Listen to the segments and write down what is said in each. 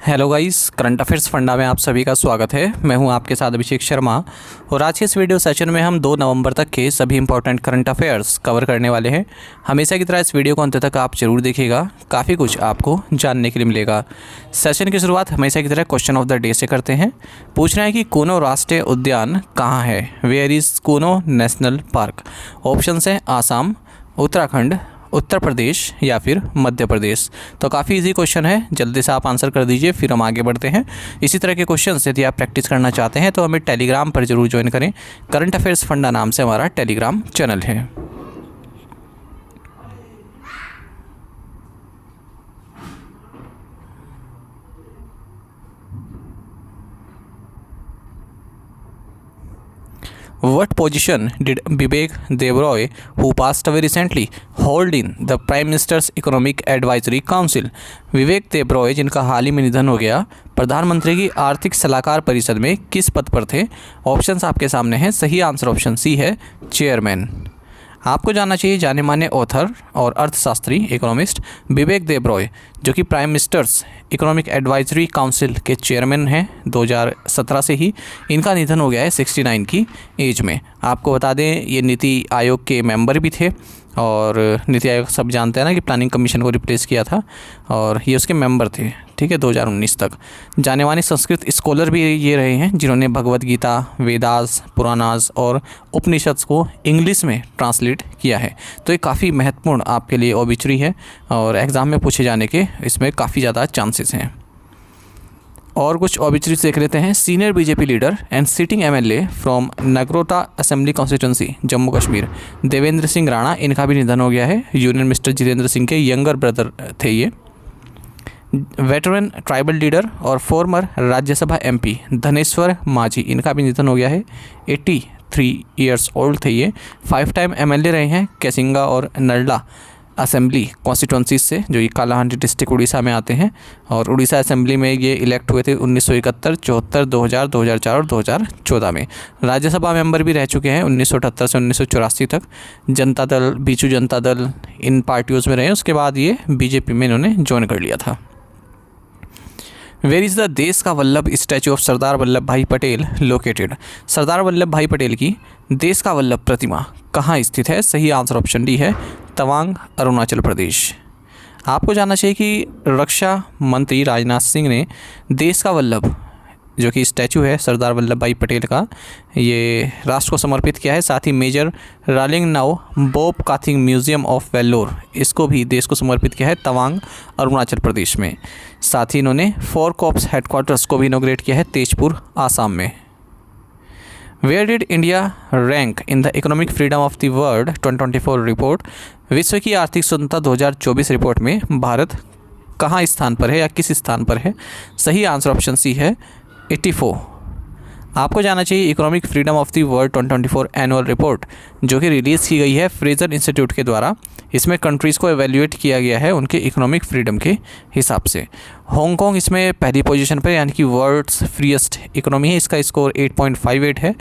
Hello guys, current affairs funda में आप सभी का स्वागत है। मैं हूं आपके साथ अभिषेक शर्मा और आज के इस वीडियो सेशन में हम 2 नवंबर तक के सभी इंपॉर्टेंट करंट अफेयर्स कवर करने वाले हैं। हमेशा की तरह इस वीडियो को अंत तक आप जरूर देखिएगा, काफ़ी कुछ आपको जानने के लिए मिलेगा। सेशन की शुरुआत हमेशा की तरह क्वेश्चन ऑफ द डे से करते हैं। पूछ रहे हैं कि कूनो राष्ट्रीय उद्यान कहाँ है? Where is Kuno national park? Option है आसाम, उत्तराखंड, उत्तर प्रदेश या फिर मध्य प्रदेश। तो काफ़ी इजी क्वेश्चन है, जल्दी से आप आंसर कर दीजिए, फिर हम आगे बढ़ते हैं। इसी तरह के क्वेश्चन यदि आप प्रैक्टिस करना चाहते हैं तो हमें टेलीग्राम पर जरूर ज्वाइन करें। करंट अफेयर्स फंडा नाम से हमारा टेलीग्राम चैनल है। What position did Vivek Debroi, who passed away recently, hold in the Prime Minister's Economic Advisory Council? विवेक देब्रॉय, जिनका हाल ही में निधन हो गया, प्रधानमंत्री की आर्थिक सलाहकार परिषद में किस पद पर थे? ऑप्शंस आपके सामने हैं। सही आंसर ऑप्शन सी है, चेयरमैन। आपको जानना चाहिए जाने माने ऑथर और अर्थशास्त्री इकोनॉमिस्ट विवेक देब्रॉय, जो कि prime ministers economic advisory council के चेयरमैन हैं 2017 से ही। इनका निधन हो गया है 69 की एज में। आपको बता दें ये नीति आयोग के मेंबर भी थे और नीति आयोग सब जानते हैं ना कि प्लानिंग कमीशन को रिप्लेस किया था और ये उसके मेंबर थे, ठीक है, 2019 तक। जाने माने संस्कृत स्कॉलर भी ये रहे हैं जिन्होंने भगवद गीता, वेदास, पुराणास और उपनिषद को इंग्लिश में ट्रांसलेट किया है। तो ये काफ़ी महत्वपूर्ण आपके लिए ऑबिचुरी है और एग्ज़ाम में पूछे जाने के इसमें काफ़ी ज़्यादा चांसेस हैं। और कुछ ऑबिचुरीज देख लेते हैं। Senior BJP leader and sitting MLA from Nagrota assembly constituency Jammu Kashmir Devendra Singh Rana, इनका भी निधन हो गया है। यूनियन मिनिस्टर जितेंद्र सिंह के यंगर ब्रदर थे ये। वेटरन ट्राइबल लीडर और फॉर्मर राज्यसभा एमपी धनेश्वर माझी, इनका भी निधन हो गया है। 83 ईयर्स ओल्ड थे ये। 5 टाइम एमएलए रहे हैं कैसिंगा और नरला असेंबली कॉन्स्टिट्यूंसी से, जो ये कालाहांडी डिस्ट्रिक्ट उड़ीसा में आते हैं। और उड़ीसा असेंबली में ये इलेक्ट हुए थे 1971, 74, 2000, 2004 और 2014 में। राज्यसभा मेंबर भी रह चुके हैं 1978 से 1984 तक। जनता दल, बीजू जनता दल, इन पार्टियों में रहे। उसके बाद ये बीजेपी में इन्होंने ज्वाइन कर लिया था। वेयर इज़ द देश का वल्लभ स्टैचू ऑफ सरदार वल्लभ भाई पटेल लोकेटेड? सरदार वल्लभ भाई पटेल की देश का वल्लभ प्रतिमा कहाँ स्थित है? सही आंसर ऑप्शन डी है, तवांग, अरुणाचल प्रदेश। आपको जानना चाहिए कि रक्षा मंत्री राजनाथ सिंह ने देश का वल्लभ, जो कि स्टैचू है सरदार वल्लभ भाई पटेल का, ये राष्ट्र को समर्पित किया है। साथ ही major Ralengnao Bob Khathing museum of valour, इसको भी देश को समर्पित किया है तवांग, अरुणाचल प्रदेश में। साथ ही इन्होंने 4 कॉर्प्स हेडक्वार्टर्स को भी इनॉग्रेट किया है तेजपुर, आसाम में। Where did India rank in the economic freedom of the world 2024 report? विश्व की आर्थिक स्वतंत्रता 2024 रिपोर्ट में भारत कहाँ स्थान पर है या किस स्थान पर है? सही आंसर ऑप्शन सी है, 84। आपको जानना चाहिए economic freedom of the world 2024 annual report, जो कि रिलीज़ की गई है फ्रेजर इंस्टीट्यूट के द्वारा। इसमें कंट्रीज़ को एवेल्यूएट किया गया है उनके इकोनॉमिक फ्रीडम के हिसाब से। हांगकांग इसमें पहली पोजीशन पर, यानी कि वर्ल्ड्स फ्रीएस्ट इकोनॉमी है। इसका स्कोर 8.58 है।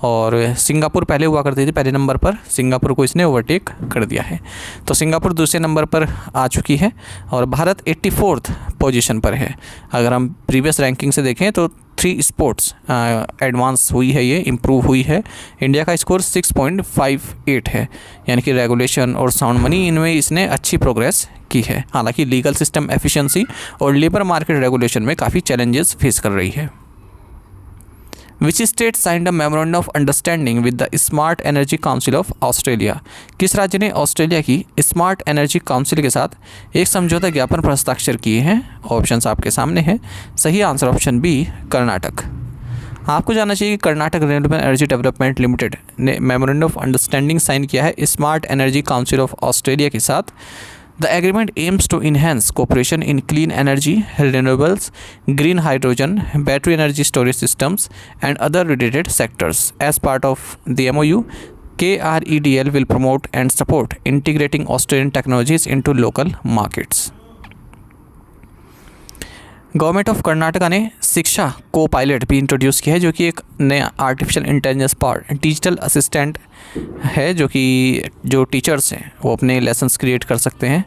और सिंगापुर पहले हुआ करती थी पहले नंबर पर, सिंगापुर को इसने ओवरटेक कर दिया है। तो सिंगापुर दूसरे नंबर पर आ चुकी है और भारत 84th पोजीशन पर है। अगर हम प्रीवियस रैंकिंग से देखें तो 3 स्पोर्ट्स एडवांस हुई है, ये इम्प्रूव हुई है। इंडिया का स्कोर 6.58 है, यानी कि रेगुलेशन और साउंड मनी, इनमें इसने अच्छी प्रोग्रेस की है। हालांकि लीगल सिस्टम एफिशिएंसी और लेबर मार्केट रेगुलेशन में काफ़ी चैलेंजेस फेस कर रही है। Which state signed a memorandum of understanding with the smart energy council of Australia? किस राज्य ने ऑस्ट्रेलिया की स्मार्ट एनर्जी काउंसिल के साथ एक समझौता ज्ञापन पर हस्ताक्षर किए हैं? ऑप्शंस आपके सामने हैं। सही आंसर ऑप्शन बी, कर्नाटक। आपको जानना चाहिए कि Karnataka renewable energy development limited ने मेमोरेंडम ऑफ अंडरस्टैंडिंग साइन किया है smart energy council of Australia के साथ। The agreement aims to enhance cooperation in clean energy, renewables, green hydrogen, battery energy storage systems, and other related sectors. As part of the MOU, KREDL will promote and support integrating Australian technologies into local markets. Government of Karnataka ने शिक्षा को pilot भी introduce किया है, जो कि एक नया artificial intelligence part digital assistant है, जो कि जो टीचर्स हैं वो अपने लेसन्स क्रिएट कर सकते हैं।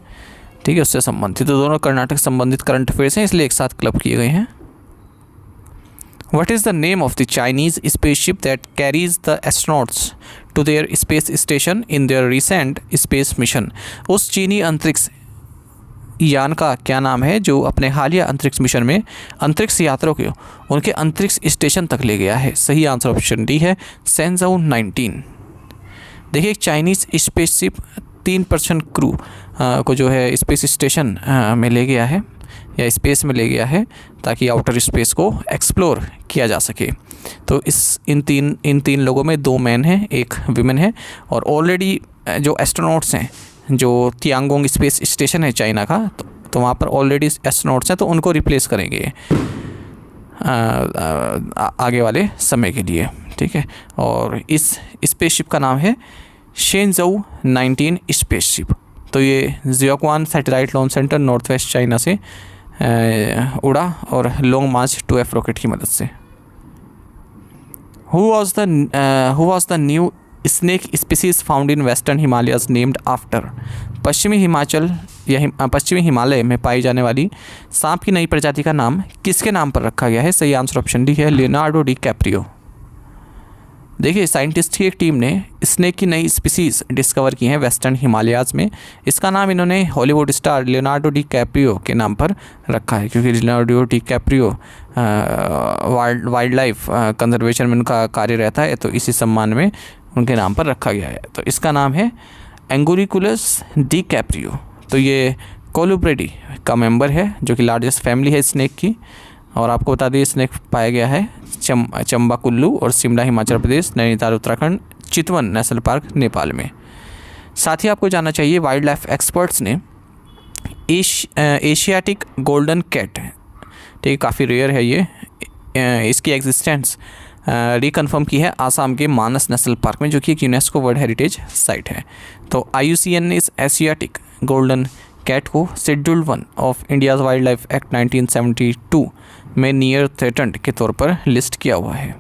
ठीक है, उससे संबंधित। तो दोनों कर्नाटक संबंधित करंट अफेयर्स हैं, इसलिए एक साथ क्लब किए गए हैं। What is the name of the Chinese spaceship that carries the astronauts to their space station in their recent space mission? उस चीनी अंतरिक्ष यान का क्या नाम है जो अपने हालिया अंतरिक्ष मिशन में अंतरिक्ष यात्रियों को उनके अंतरिक्ष स्टेशन तक ले गया है? सही आंसर ऑप्शन डी है, सेंजाऊ 19। देखिए, एक चाइनीज़ स्पेसशिप 3% क्रू को जो है स्पेस स्टेशन में ले गया है या स्पेस में ले गया है ताकि आउटर स्पेस को एक्सप्लोर किया जा सके। तो इन तीन लोगों में 2 मैन हैं, 1 विमेन है, और ऑलरेडी जो एस्ट्रोनॉट्स हैं, जो तियांगोंग स्पेस स्टेशन है चाइना का, तो वहाँ पर ऑलरेडी एस्ट्रोनॉट्स हैं, तो उनको रिप्लेस करेंगे आगे वाले समय के लिए, ठीक है। और इस स्पेसशिप का नाम है शेनजाऊ 19 स्पेसशिप। तो ये Jiuquan satellite launch centre north west China से उड़ा और लॉन्ग मार्च 2F रॉकेट की मदद से। Who was the new snake species found in western Himalayas named after? पश्चिमी हिमालय में पाई जाने वाली सांप की नई प्रजाति का नाम किसके नाम पर रखा गया है? सही आंसर ऑप्शन डी है, लियोनार्डो डी कैप्रियो। देखिए, साइंटिस्ट की एक टीम ने स्नेक की नई स्पीसीज डिस्कवर की हैं वेस्टर्न हिमालयाज में। इसका नाम इन्होंने Hollywood star Leonardo D Caprio के नाम पर रखा है, क्योंकि Leonardo D Caprio wild life conservation में उनका कार्य रहता है, तो इसी सम्मान में उनके नाम पर रखा गया है। तो इसका नाम है एंगुरिकुलस डी कैप्रियो। तो ये कोलुब्रेडी का मेंबर है, जो कि लार्जेस्ट फैमिली है स्नेक की। और आपको बता दें, स्नेक पाया गया है चंबा कुल्लू और शिमला हिमाचल प्रदेश, नैनीताल उत्तराखंड, चितवन नेशनल पार्क नेपाल में। साथ ही आपको जानना चाहिए, वाइल्ड लाइफ एक्सपर्ट्स ने एशियाटिक गोल्डन कैट, ठीक है, काफ़ी रेयर है ये, इसकी एग्जिस्टेंस रिकन्फर्म की है आसाम के मानस नेशनल पार्क में, जो कि एक यूनेस्को वर्ल्ड हेरिटेज साइट है। तो IUCN ने इस एशियाटिक गोल्डन कैट को schedule 1 of India's wild life act 1972 में नियर थ्रेटन्ड के तौर पर लिस्ट किया हुआ है।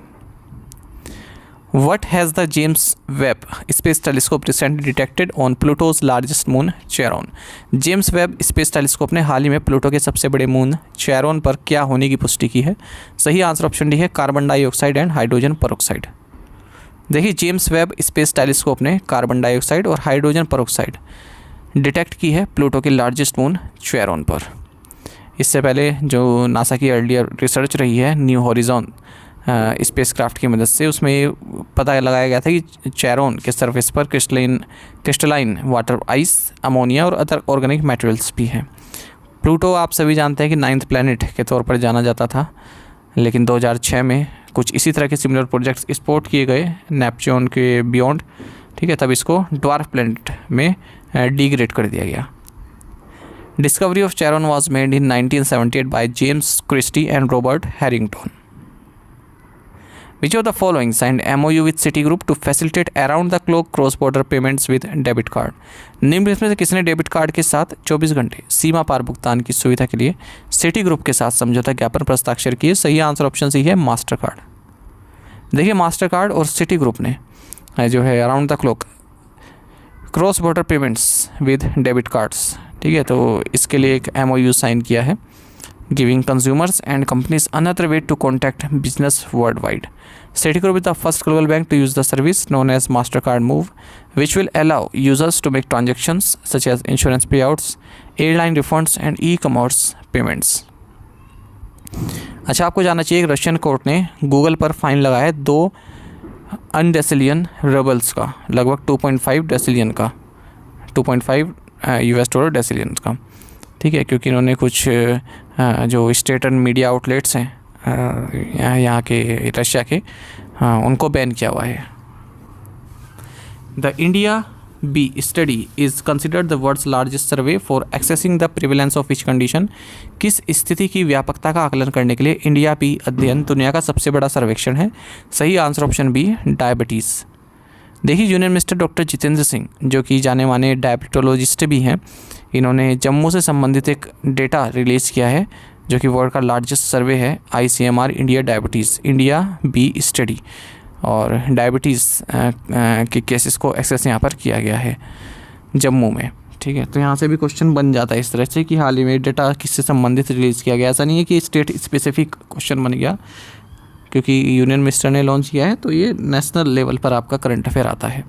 What has the James Webb Space Telescope recently detected on Pluto's largest moon, Charon? James Webb space telescope ने हाल ही में प्लूटो के सबसे बड़े मून चेरोन पर क्या होने की पुष्टि की है? सही आंसर ऑप्शन डी है, carbon dioxide and hydrogen peroxide. देखिए, जेम्स वेब स्पेस टेलीस्कोप ने कार्बन डाइऑक्साइड और हाइड्रोजन परऑक्साइड डिटेक्ट की है प्लूटो के लार्जेस्ट मून चेरोन पर। इससे पहले जो नासा की अर्लियर रिसर्च रही है न्यू हॉरिजॉन स्पेसक्राफ्ट की मदद से, उसमें पता लगाया गया था कि चेरोन के सरफेस पर क्रिस्टलाइन वाटर, आइस, अमोनिया और अदर ऑर्गेनिक मटेरियल्स भी हैं। प्लूटो आप सभी जानते हैं कि 9th प्लैनेट के तौर पर जाना जाता था, लेकिन 2006 में कुछ इसी तरह के सिमिलर प्रोजेक्ट्स एक्सपोर्ट किए गए नेपच्यून के बियॉन्ड, ठीक है, तब इसको ड्वार्फ प्लैनेट में डिग्रेड कर दिया गया। Discovery of Charon was made in 1978 by James Christy and Robert Harrington. Which of the following signed MOU with Citigroup to facilitate around the clock cross-border payments with debit card? निम्न में से किसने debit card के साथ 24 घंटे सीमा पार भुगतान की सुविधा के लिए सिटी ग्रुप के साथ समझौता ज्ञापन पर हस्ताक्षर किए? सही आंसर ऑप्शन सी है, मास्टर कार्ड। देखिए, मास्टर कार्ड और सिटी ग्रुप ने जो है around the clock cross border payments with debit cards, ठीक है, तो इसके लिए एक MOU साइन किया है, giving consumers and companies another way to contact business worldwide. Citigroup is the first global bank to use the service known as MasterCard Move, which will allow users to make transactions such as insurance payouts, airline refunds and e-commerce payments. अच्छा, आपको जानना चाहिए कि Russian court ने Google पर fine लगाया है 2 अनडेसिलियन रबल्स का, लगभग 2.5 डेसिलियन का, $2.5 डेसिलियन का, ठीक है, क्योंकि इन्होंने कुछ जो स्टेट एंड मीडिया आउटलेट्स हैं यहाँ के रशिया के, उनको बैन किया हुआ है। The India B study is considered the world's largest survey for accessing the prevalence of which condition? किस स्थिति की व्यापकता का आकलन करने के लिए इंडिया बी अध्ययन दुनिया का सबसे बड़ा सर्वेक्षण है? सही आंसर ऑप्शन बी, डायबिटीज़। देखिए, union minister doctor Jitendra Singh, जो कि जाने माने डायबिटोलॉजिस्ट भी हैं, इन्होंने जम्मू से संबंधित एक डेटा रिलीज़ किया है, जो कि वर्ल्ड का लार्जेस्ट सर्वे है ICMR India diabetes India B study, और डायबिटीज़ के केसेस को एक्सेस यहाँ पर किया गया है जम्मू में। ठीक है, तो यहाँ से भी क्वेश्चन बन जाता है इस तरह से कि हाल ही में डेटा किससे संबंधित रिलीज़ किया गया। ऐसा नहीं है कि स्टेट स्पेसिफिक क्वेश्चन बन गया, क्योंकि यूनियन मिनिस्टर ने लॉन्च किया है तो ये नेशनल लेवल पर आपका करंट अफेयर आता है।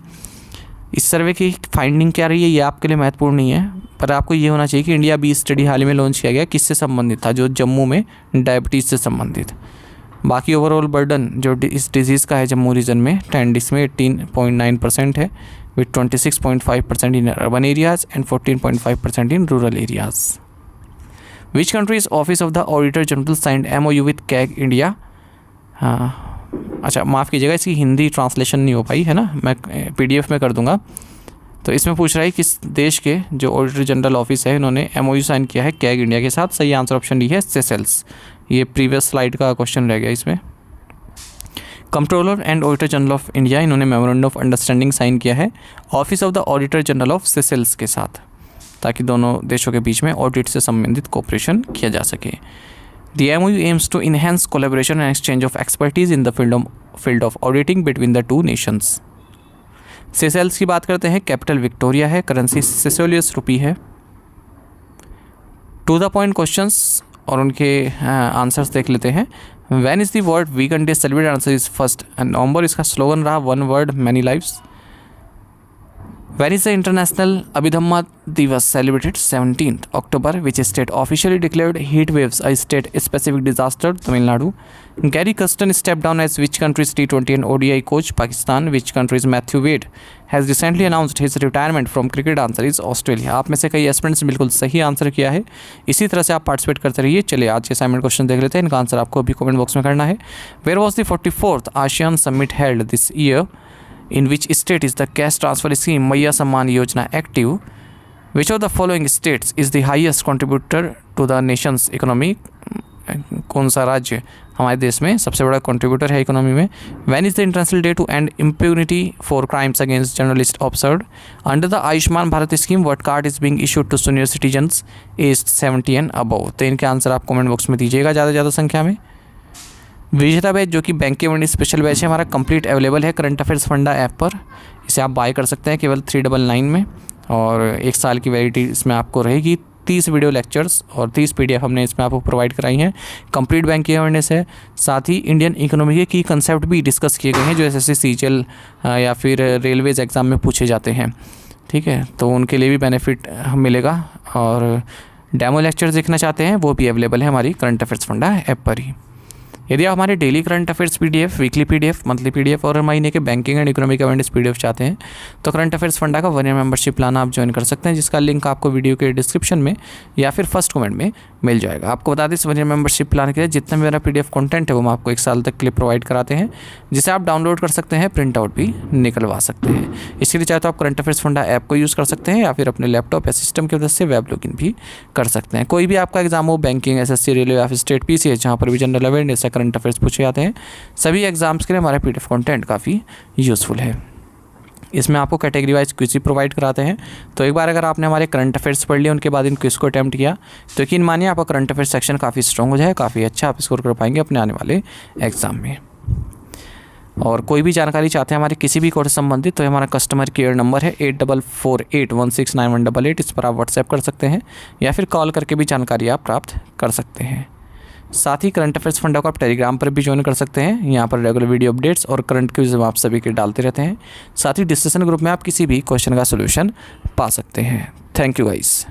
इस सर्वे की फाइंडिंग क्या रही है ये आपके लिए महत्वपूर्ण नहीं है, पर आपको ये होना चाहिए कि इंडिया बी स्टडी हाल ही में लॉन्च किया गया किससे संबंधित था, जो जम्मू में डायबिटीज़ से संबंधित। बाकी ओवरऑल बर्डन जो इस डिजीज़ का है जम्मू रीजन में 10 डिस्ट्रिक्ट में 18.9% है, with 26.5% in urban areas and 14.5% in rural areas. Which countries office of the auditor general signed MOU with CAG India. हाँ अच्छा, माफ़ कीजिएगा, इसकी हिंदी ट्रांसलेशन नहीं हो पाई है ना, मैं PDF में कर दूंगा। तो इसमें पूछ रहा है किस देश के जो ऑडिटर जनरल ऑफिस है इन्होंने MOU साइन किया है कैग इंडिया के साथ। सही आंसर ऑप्शन डी है सेशेल्स। ये प्रीवियस स्लाइड का क्वेश्चन रह गया इसमें। Controller and auditor general of India इन्होंने मेमोरेंडम ऑफ अंडरस्टैंडिंग साइन किया है office of the auditor general of Seychelles के साथ, ताकि दोनों देशों के बीच में ऑडिट से संबंधित कोऑपरेशन किया जा सके। The MOU aims to enhance collaboration and exchange of expertise in the field of auditing between the two nations. Seychelles की बात करते हैं, कैपिटल विक्टोरिया है, करेंसी सेशेलियस रुपी है। टू द पॉइंट क्वेश्चंस और उनके आंसर्स देख लेते हैं। When is the world vegan day celebrate, answer is 1 नवंबर। इसका स्लोगन रहा one word many lives. When is the International Abhidhamma Divas celebrated? 17th October. Which state officially declared heat waves a state-specific disaster? Tamil Nadu. Gary Custon stepped down as which country's T20 and ODI coach? Pakistan. Which country's Matthew Wade has recently announced his retirement from cricket? Answer is Australia. आप में से कई aspirants बिल्कुल सही answer किया है। इसी तरह से आप पार्टिसिपेट करते रहिए। चलिए आज के असाइनमेंट क्वेश्चन देख लेते हैं, इनका आंसर आपको अभी कमेंट बॉक्स में करना है। Where was the 44th ASEAN Summit held this year? In which state is the cash transfer scheme Maiya Samman Yojana active? Which of the following states is the highest contributor to the nation's economy? कौन सा राज्य हमारे देश में सबसे बड़ा contributor है economy में? When is the International Day to End Impunity for Crimes Against Journalists observed? Under the Ayushman Bharat scheme what card is being issued to senior citizens aged 70 and above? तो इनके आंसर आप कमेंट बॉक्स में दीजिएगा ज़्यादा से ज़्यादा संख्या में। विजेता बैच जो कि बैंक के मंडी स्पेशल बैच है हमारा कंप्लीट अवेलेबल है करंट अफेयर्स फंडा ऐप पर। इसे आप बाय कर सकते हैं केवल 399 में, और 1 साल की वैलिडिटी इसमें आपको रहेगी। 30 वीडियो लेक्चर्स और 30 PDF हमने इसमें आपको प्रोवाइड कराई हैं। कंप्लीट बैंकिंग अवेयरनेस है, साथ ही इंडियन इकोनॉमी के की कंसेप्ट भी डिस्कस किए गए हैं जो SSC CGL या फिर रेलवेज एग्ज़ाम में पूछे जाते हैं। ठीक है, तो उनके लिए भी बेनिफिट मिलेगा। और डेमो लेक्चर देखना चाहते हैं वो भी अवेलेबल है हमारी करंट अफेयर्स फंडा ऐप पर ही। यदि आप हमारे daily current affairs PDF, weekly PDF, monthly PDF और महीने के banking and economic awareness PDF चाहते हैं तो करंट अफेयर्स फंडा का 1 ईयर मेंबरशिप प्लान आप ज्वाइन कर सकते हैं, जिसका लिंक आपको वीडियो के डिस्क्रिप्शन में या फिर फर्स्ट कमेंट में मिल जाएगा। आपको बता दें इस 1 ईयर मेंबरशिप प्लान के लिए जितना भी मेरा PDF कंटेंट है वो हम आपको 1 साल तक के लिए प्रोवाइड कराते हैं, जिसे आप डाउनलोड कर सकते हैं, प्रिंट आउट भी निकलवा सकते हैं। इसके लिए चाहे तो आप करंट अफेयर्स फंडा ऐप को यूज़ कर सकते हैं या फिर अपने लैपटॉप या सिस्टम की मदद से वेब लॉगिन भी कर सकते हैं। कोई भी आपका एग्जाम हो, बैंकिंग, SSC, रेलवे या फिर स्टेट PCS, जहाँ पर भी जनरल अवेयरनेस या करंट अफेयर्स पूछे जाते हैं, सभी एग्जाम्स के लिए हमारा PDF कंटेंट काफ़ी यूज़फुल है। इसमें आपको कैटेगरी वाइज क्विज प्रोवाइड कराते हैं। तो एक बार अगर आपने हमारे करंट अफेयर्स पढ़ लिए, उनके बाद इन क्विज को अटैम्प्ट किया, तो यकीन मानिए आपका करंट अफेयर्स सेक्शन काफ़ी स्ट्रॉन्ग हो जाए, काफ़ी अच्छा आप स्कोर कर पाएंगे अपने आने वाले एग्जाम में। और कोई भी जानकारी चाहते हैं हमारे किसी भी कोर्स से संबंधित, तो हमारा कस्टमर केयर नंबर है 8448169188। इस पर आप व्हाट्सएप कर सकते हैं या फिर कॉल करके भी जानकारी आप प्राप्त कर सकते हैं। साथ ही करंट अफेयर्स फंडा को आप टेलीग्राम पर भी ज्वाइन कर सकते हैं। यहाँ पर रेगुलर वीडियो अपडेट्स और करंट क्विज आप सभी के डालते रहते हैं। साथ ही डिस्कशन ग्रुप में आप किसी भी क्वेश्चन का सोल्यूशन पा सकते हैं। Thank you guys.